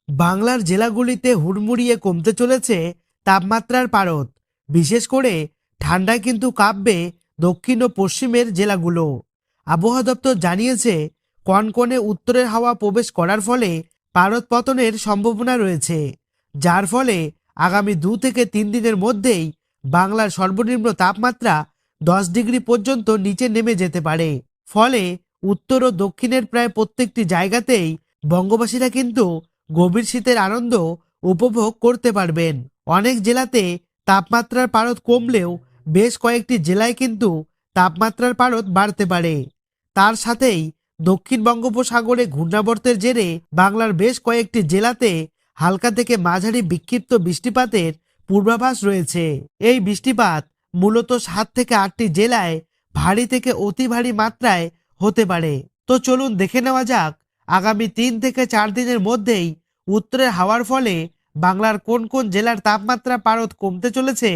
বাংলার জেলাগুলিতে হুড়মুড়িয়ে কমতে চলেছে তাপমাত্রার পারদ। বিশেষ করে ঠান্ডায় কিন্তু কাঁপবে দক্ষিণ ও পশ্চিমের জেলাগুলো। আবহাওয়া দপ্তর জানিয়েছে, কনকনে উত্তরের হাওয়া প্রবেশ করার ফলে পারদ পতনের সম্ভাবনা রয়েছে, যার ফলে আগামী 2 থেকে 3 দিনের মধ্যেই বাংলার সর্বনিম্ন তাপমাত্রা 10 ডিগ্রি পর্যন্ত নিচে নেমে যেতে পারে। ফলে উত্তর ও দক্ষিণের প্রায় প্রত্যেকটি জায়গাতেই বঙ্গবাসীরা কিন্তু গভীর শীতের আনন্দ উপভোগ করতে পারবেন। অনেক জেলাতে তাপমাত্রার পারদ কমলেও বেশ কয়েকটি জেলায় কিন্তু তাপমাত্রার পারদ বাড়তে পারে। তার সাথেই দক্ষিণ বঙ্গোপসাগরে ঘূর্ণাবর্তের জেরে বাংলার বেশ কয়েকটি জেলাতে হালকা থেকে মাঝারি বিক্ষিপ্ত বৃষ্টিপাতের পূর্বাভাস রয়েছে। এই বৃষ্টিপাত মূলত 7 থেকে 8টি জেলায় ভারী থেকে অতি ভারী মাত্রায় হতে পারে। তো চলুন দেখে নেওয়া যাক আগামী 3 থেকে 4 দিনের মধ্যেই উত্তরের হাওয়ার ফলে বাংলার কোন কোন জেলার তাপমাত্রা পারদ কমতে চলেছে,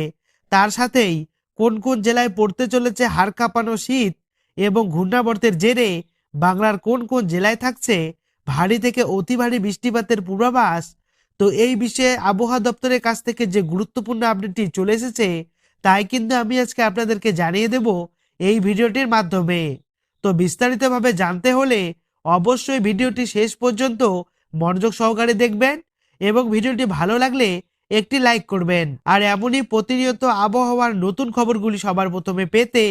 তার সাথেই কোন কোন জেলায় পড়তে চলেছে হাড় কাঁপানো শীত, এবং ঘূর্ণাবর্তের জেরে বাংলার কোন কোন জেলায় থাকছে ভারী থেকে অতি ভারী বৃষ্টিপাতের পূর্বাভাস। তো এই বিষয়ে আবহাওয়া দপ্তরের কাছ থেকে যে গুরুত্বপূর্ণ আপডেটটি চলে এসেছে, তাই কিন্তু আমি আজকে আপনাদেরকে জানিয়ে দেব এই ভিডিওটির মাধ্যমে। তো বিস্তারিতভাবে জানতে হলে অবশ্যই ভিডিওটি শেষ পর্যন্ত মনোযোগ সহকারে দেখবেন, এবং ভিডিওটি ভালো লাগলে একটি লাইক করবেন। আর এমনই প্রতিনিয়ত আবহাওয়ার নতুন খবরগুলি সবার প্রথমে পেতে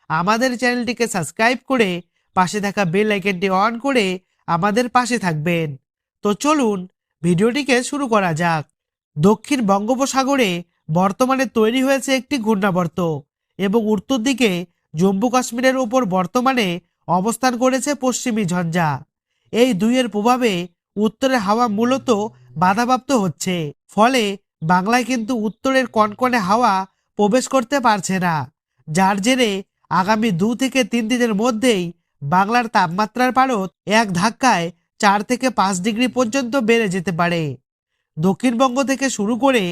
আমাদের চ্যানেলটিকে সাবস্ক্রাইব করে পাশে থাকা বেল আইকনটি অন করে আমাদের পাশে থাকবেন। তো চলুন ভিডিওটিকে শুরু করা যাক। দক্ষিণ বঙ্গোপসাগরে বর্তমানে তৈরি হয়েছে একটি ঘূর্ণাবর্ত, এবং উত্তর দিকে জম্মু কাশ্মীরের উপর বর্তমানে অবস্থান করেছে পশ্চিমী ঝঞ্ঝা। এই দুইয়ের প্রভাবে উত্তরের হাওয়া মূলত বাধাপ্রাপ্ত হচ্ছে, ফলে বাংলায় কিন্তু উত্তরের কনকনে হাওয়া প্রবেশ করতে পারছে না, যার জেরে আগামী 2 থেকে 3 দিনের মধ্যেই বাংলার তাপমাত্রার পারদ এক ধাক্কায় 4 থেকে 5 ডিগ্রি পর্যন্ত বেড়ে যেতে পারে। দক্ষিণবঙ্গ থেকে শুরু করে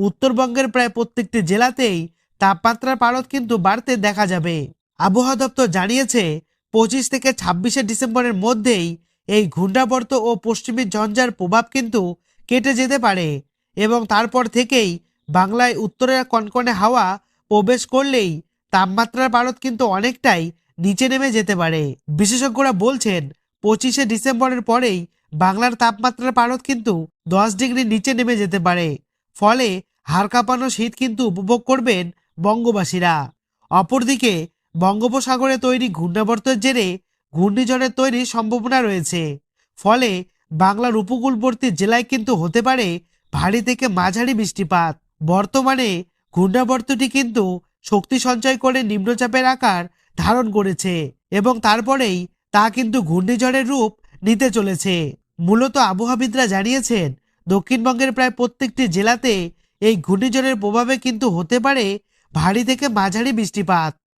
উত্তরবঙ্গের প্রায় প্রত্যেকটি জেলাতেই তাপমাত্রার পারদ কিন্তু বাড়তে দেখা যাবে। আবহাওয়া দপ্তর জানিয়েছে, 25 থেকে 26শে ডিসেম্বরের মধ্যেই এই ঘূর্ণাবর্ত ও পশ্চিমী ঝঞ্ঝার প্রভাব কিন্তু কেটে যেতে পারে, এবং তারপর থেকেই বাংলায় উত্তরের কনকনে হাওয়া প্রবেশ করলেই তাপমাত্রার পারদ কিন্তু অনেকটাই নিচে নেমে যেতে পারে। বিশেষজ্ঞরা বলছেন, 25শে ডিসেম্বরের পরেই বাংলার তাপমাত্রার পারদ কিন্তু 10 ডিগ্রি নিচে নেমে যেতে পারে। ফলে হাড় কাঁপানো শীত কিন্তু উপভোগ করবেন বঙ্গবাসীরা। অপরদিকে বঙ্গোপসাগরে তৈরি ঘূর্ণাবর্তের জেরে ঘূর্ণিঝড়ের তৈরির সম্ভাবনা রয়েছে। ফলে বাংলার উপকূলবর্তী জেলায় কিন্তু হতে পারে ভারী থেকে মাঝারি বৃষ্টিপাত। বর্তমানে ঘূর্ণাবর্তটি কিন্তু শক্তি সঞ্চয় করে নিম্নচাপের আকার ধারণ করেছে, এবং তারপরেই তা কিন্তু ঘূর্ণিঝড়ের রূপ নিতে চলেছে। মূলত আবহাওয়াবিদরা জানিয়েছেন, দক্ষিণবঙ্গের প্রায় প্রত্যেকটি জেলাতে এই ঘূর্ণিঝড়ের প্রভাবে কিন্তু হতে পারে ভারী থেকে মাঝারি বৃষ্টিপাত।